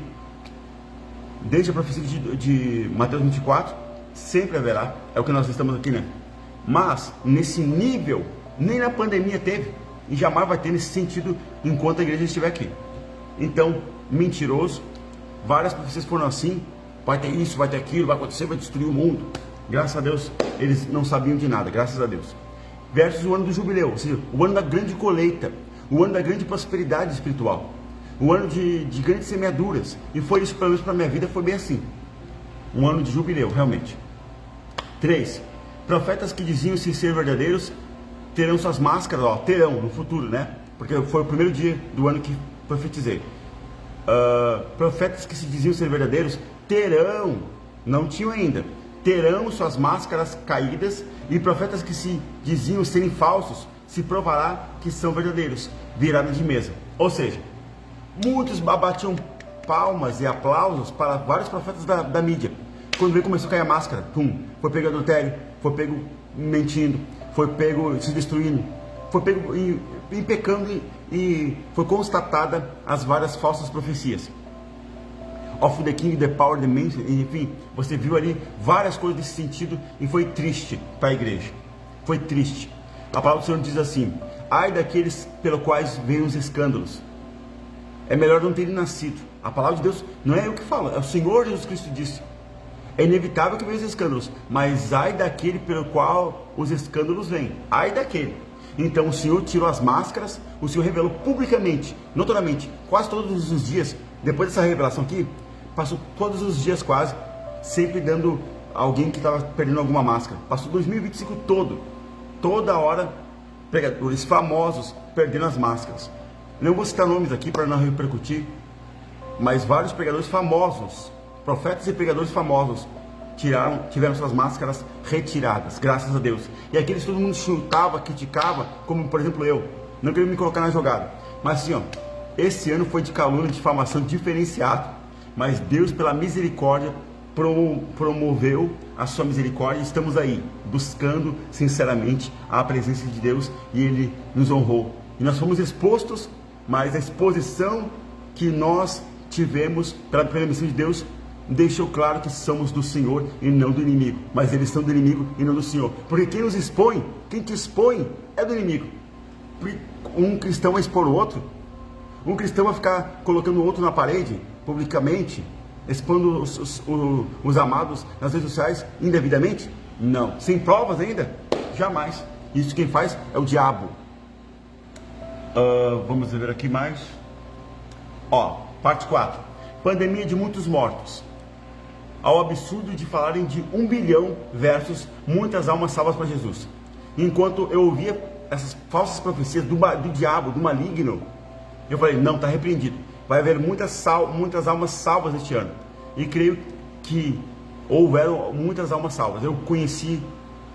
a profecia de Mateus 24, sempre haverá, é o que nós estamos aqui, né? Mas, nesse nível, nem na pandemia teve, e jamais vai ter nesse sentido, enquanto a igreja estiver aqui. Então, mentiroso, várias profecias foram assim: vai ter isso, vai ter aquilo, vai acontecer, vai destruir o mundo. Graças a Deus, eles não sabiam de nada, graças a Deus. Versus o ano do jubileu, ou seja, o ano da grande colheita, o ano da grande prosperidade espiritual, o ano de grandes semeaduras. E foi isso, pelo menos para a minha vida, foi bem assim. Um ano de jubileu, realmente. 3. Profetas que diziam se ser verdadeiros terão suas máscaras, terão no futuro, né? Porque foi o primeiro dia do ano que profetizei. Profetas que se diziam ser verdadeiros terão, não tinham ainda, terão suas máscaras caídas, e profetas que se diziam serem falsos se provará que são verdadeiros, virada de mesa. Ou seja, muitos batiam palmas e aplausos para vários profetas da mídia. Quando veio, começou a cair a máscara, foi pego adultério, foi pego mentindo, foi pego se destruindo, foi pego em pecando, e foi constatada as várias falsas profecias. Of the King, the Power, the Man, enfim, você viu ali várias coisas desse sentido, e foi triste para a igreja. Foi triste. A palavra do Senhor diz assim: ai daqueles pelos quais vêm os escândalos. É melhor não terem nascido. A palavra de Deus não é eu que falo, é o Senhor Jesus Cristo disse. É inevitável que venham os escândalos, mas ai daquele pelo qual os escândalos vêm. Ai daquele. Então o Senhor tirou as máscaras, o Senhor revelou publicamente, notoriamente, quase todos os dias. Depois dessa revelação aqui, passou todos os dias quase, sempre dando alguém que estava perdendo alguma máscara. Passou 2025 todo, toda hora, pregadores famosos perdendo as máscaras. Não vou citar nomes aqui para não repercutir, mas vários pregadores famosos, profetas e pregadores famosos, tiveram suas máscaras retiradas, graças a Deus. E aqueles que todo mundo chutava, criticava, como por exemplo eu, não queria me colocar na jogada, mas assim, esse ano foi de calúnia, de difamação diferenciado, mas Deus, pela misericórdia, promoveu a sua misericórdia. Estamos aí, buscando sinceramente a presença de Deus, e Ele nos honrou. E nós fomos expostos, mas a exposição que nós tivemos pela permissão de Deus deixou claro que somos do Senhor e não do inimigo. Mas eles são do inimigo e não do Senhor. Porque quem nos expõe, quem te expõe é do inimigo. Porque um cristão vai expor o outro. Um cristão vai ficar colocando o outro na parede, publicamente, expondo os amados nas redes sociais indevidamente? Não. Sem provas ainda? Jamais. Isso quem faz é o diabo. Vamos ver aqui mais. Parte 4. Pandemia de muitos mortos. Ao absurdo de falarem de 1 bilhão versus muitas almas salvas para Jesus. Enquanto eu ouvia essas falsas profecias do diabo, do maligno, eu falei: não, está repreendido. Vai haver muitas almas salvas este ano. E creio que houveram muitas almas salvas. Eu conheci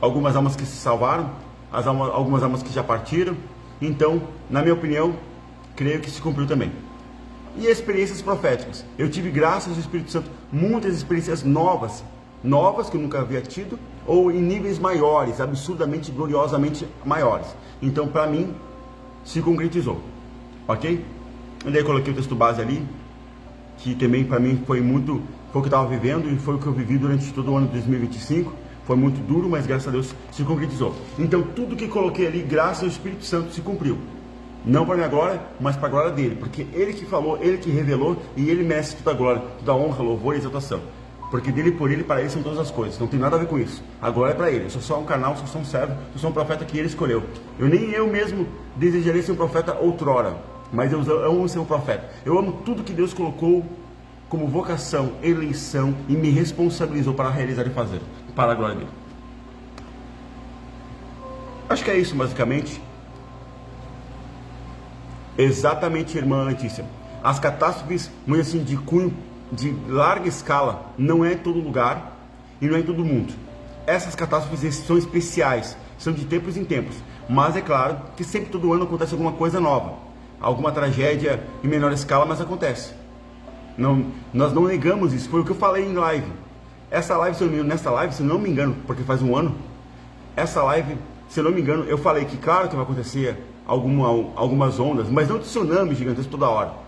algumas almas que se salvaram, algumas almas que já partiram. Então, na minha opinião, creio que se cumpriu também. E experiências proféticas. Eu tive, graças ao Espírito Santo, muitas experiências novas que eu nunca havia tido, ou em níveis maiores, absurdamente, gloriosamente maiores. Então, para mim, se concretizou. Ok? E daí eu coloquei o texto base ali, que também para mim foi o que eu estava vivendo, e foi o que eu vivi durante todo o ano de 2025. Foi muito duro, mas graças a Deus se concretizou. Então tudo que coloquei ali, graças ao Espírito Santo, se cumpriu. Não para minha glória, mas para a glória dele. Porque ele que falou, ele que revelou, e ele merece toda a glória, toda a honra, louvor e exaltação. porque dele, por ele, para ele são todas as coisas. Não tem nada a ver com isso. A glória é para ele. Eu sou só um canal, sou só um servo, sou só um profeta que ele escolheu. Nem eu mesmo desejaria ser um profeta outrora, mas eu amo ser um profeta. Eu amo tudo que Deus colocou como vocação, eleição e me responsabilizou para realizar e fazer, para a glória dele. Acho que é isso, basicamente. Exatamente, irmã Letícia. As catástrofes, vamos dizer assim, de cunho de larga escala, não é em todo lugar e não é em todo mundo. Essas catástrofes são especiais, são de tempos em tempos, mas é claro que sempre, todo ano, acontece alguma coisa nova, alguma tragédia em menor escala, mas acontece. Não, nós não negamos isso, foi o que eu falei em live. Essa live, nessa live, se eu não me engano, porque faz um ano, essa live, se eu não me engano, eu falei que claro que vai acontecer algumas ondas, mas não de tsunami gigantesco toda hora,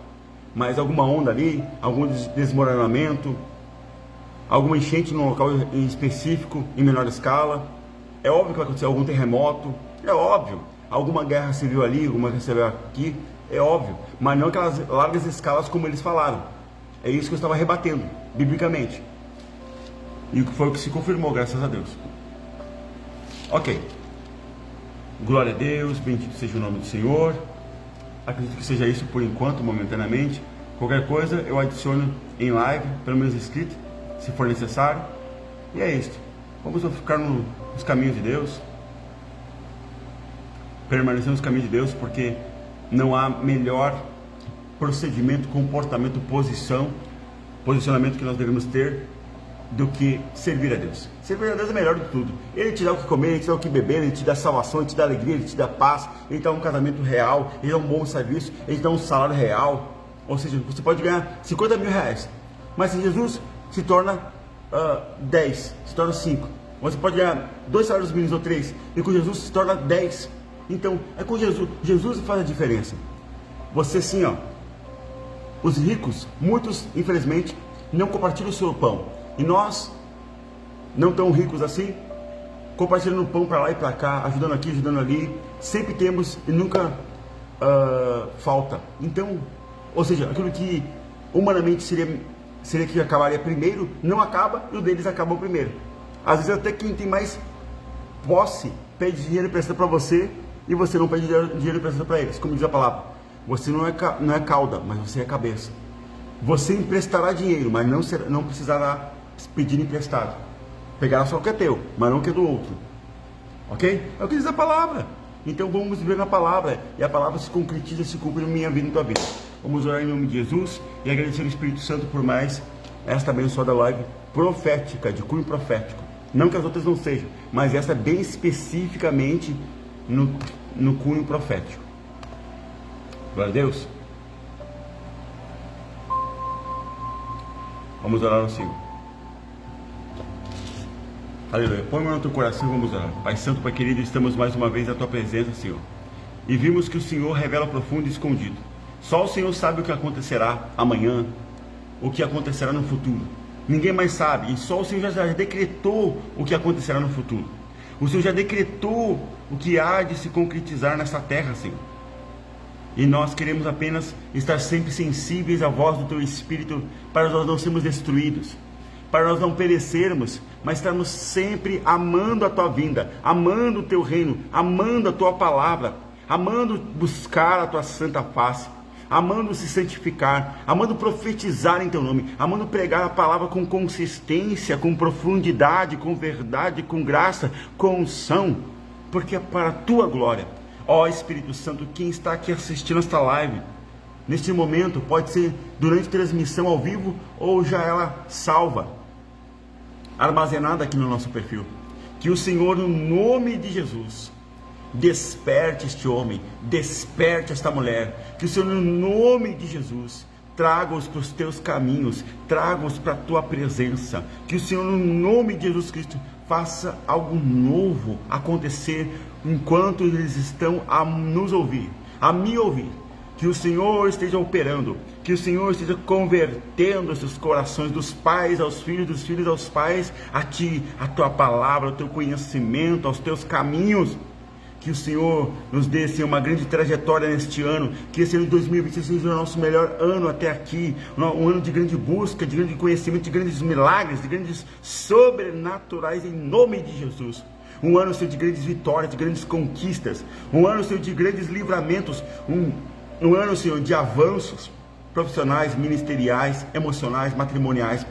mas alguma onda ali, algum desmoronamento, alguma enchente num local em específico, em menor escala. É óbvio que vai acontecer algum terremoto, é óbvio. Alguma guerra civil ali, alguma guerra civil aqui, é óbvio. Mas não aquelas largas escalas como eles falaram. É isso que eu estava rebatendo, biblicamente. E foi o que se confirmou, graças a Deus. Ok. Glória a Deus, bendito seja o nome do Senhor. Acredito que seja isso por enquanto, momentaneamente. Qualquer coisa eu adiciono em live, pelo menos escrito, se for necessário. E é isso. Vamos ficar nos caminhos de Deus. Permanecer nos caminhos de Deus, porque não há melhor procedimento, comportamento, posicionamento que nós devemos ter do que servir a Deus. Servir a Deus é melhor de tudo. Ele te dá o que comer, ele te dá o que beber, ele te dá salvação, ele te dá alegria, ele te dá paz, ele te dá um casamento real, ele dá um bom serviço, ele te dá um salário real. Ou seja, você pode ganhar 50 mil reais, mas se Jesus se torna 10, se torna 5. Você pode ganhar 2 salários mínimos ou 3, e com Jesus se torna 10. Então, é com Jesus. Jesus faz a diferença. Você sim, ó. Os ricos, muitos, infelizmente, não compartilham o seu pão. E nós, não tão ricos assim, compartilhando o pão para lá e para cá, ajudando aqui, ajudando ali, sempre temos e nunca falta. Então, ou seja, aquilo que humanamente seria que acabaria primeiro, não acaba e o deles acabam primeiro. Às vezes até quem tem mais posse pede dinheiro emprestado para você e você não pede dinheiro emprestado para eles. Como diz a palavra, você não é cauda, mas você é cabeça. Você emprestará dinheiro, mas não precisará pedir emprestado. Pegará só o que é teu, mas não o que é do outro. Ok? É o que diz a palavra. Então vamos viver na palavra. E a palavra se concretiza, se cumpre na minha vida e na tua vida. Vamos orar em nome de Jesus e agradecer ao Espírito Santo por mais esta abençoada live profética, de cunho profético. Não que as outras não sejam, mas essa bem especificamente no cunho profético. Glória a Deus. Vamos orar ao Senhor. Aleluia. Põe no teu coração e vamos orar. Pai Santo, Pai querido, estamos mais uma vez na tua presença, Senhor. E vimos que o Senhor revela profundo e escondido. Só o Senhor sabe o que acontecerá amanhã, o que acontecerá no futuro. Ninguém mais sabe. E só o Senhor já decretou o que acontecerá no futuro. O Senhor já decretou o que há de se concretizar nessa terra, Senhor. E nós queremos apenas estar sempre sensíveis à voz do Teu Espírito, para nós não sermos destruídos, para nós não perecermos, mas estarmos sempre amando a Tua vinda, amando o Teu reino, amando a Tua palavra, amando buscar a Tua santa face, amando se santificar, amando profetizar em Teu nome, amando pregar a palavra com consistência, com profundidade, com verdade, com graça, com unção, porque é para a Tua glória. Ó Espírito Santo, quem está aqui assistindo esta live, neste momento, pode ser durante transmissão ao vivo ou já ela salva, armazenada aqui no nosso perfil. Que o Senhor, no nome de Jesus, desperte este homem, desperte esta mulher. Que o Senhor, no nome de Jesus, traga-os para os teus caminhos, traga-os para a tua presença. Que o Senhor, no nome de Jesus Cristo, faça algo novo acontecer enquanto eles estão a nos ouvir, a me ouvir. Que o Senhor esteja operando, que o Senhor esteja convertendo esses corações dos pais aos filhos, dos filhos aos pais, a ti, a tua palavra, ao teu conhecimento, aos teus caminhos. Que o Senhor nos dê, Senhor, uma grande trajetória neste ano. Que esse ano de 2026 seja o nosso melhor ano até aqui. Um ano de grande busca, de grande conhecimento, de grandes milagres, de grandes sobrenaturais, em nome de Jesus. Um ano, Senhor, de grandes vitórias, de grandes conquistas. Um ano, Senhor, de grandes livramentos. Um ano, Senhor, de avanços profissionais, ministeriais, emocionais, matrimoniais.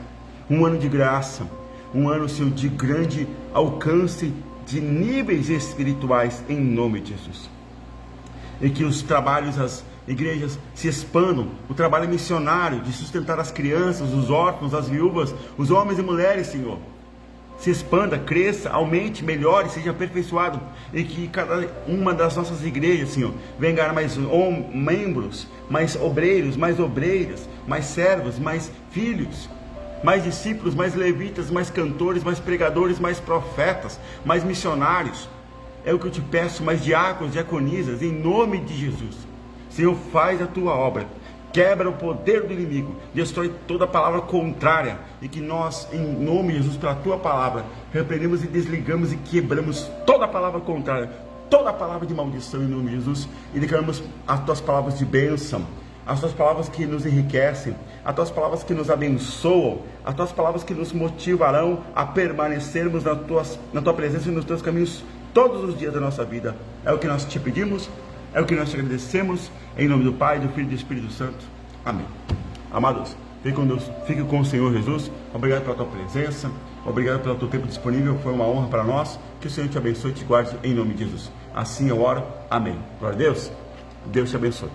Um ano de graça. Um ano, Senhor, de grande alcance de níveis espirituais, em nome de Jesus. E que os trabalhos, as igrejas se expandam, o trabalho missionário de sustentar as crianças, os órfãos, as viúvas, os homens e mulheres, Senhor, se expanda, cresça, aumente, melhore, seja aperfeiçoado, e que cada uma das nossas igrejas, Senhor, venha ganhar mais membros, mais obreiros, mais obreiras, mais servos, mais filhos, mais discípulos, mais levitas, mais cantores, mais pregadores, mais profetas, mais missionários. É o que eu te peço, mais diáconos, diaconisas, em nome de Jesus. Senhor, faz a tua obra, quebra o poder do inimigo, destrói toda palavra contrária, e que nós, em nome de Jesus, pela tua palavra, repreendemos e desligamos e quebramos toda palavra contrária, toda palavra de maldição, em nome de Jesus, e declaramos as tuas palavras de bênção, as tuas palavras que nos enriquecem, as tuas palavras que nos abençoam, as tuas palavras que nos motivarão a permanecermos na tua presença e nos teus caminhos todos os dias da nossa vida. É o que nós te pedimos, é o que nós te agradecemos, em nome do Pai, do Filho e do Espírito Santo. Amém. Amados, fique com Deus, fique com o Senhor Jesus. Obrigado pela tua presença, obrigado pelo teu tempo disponível, foi uma honra para nós. Que o Senhor te abençoe e te guarde, em nome de Jesus. Assim eu oro. Amém. Glória a Deus. Deus te abençoe.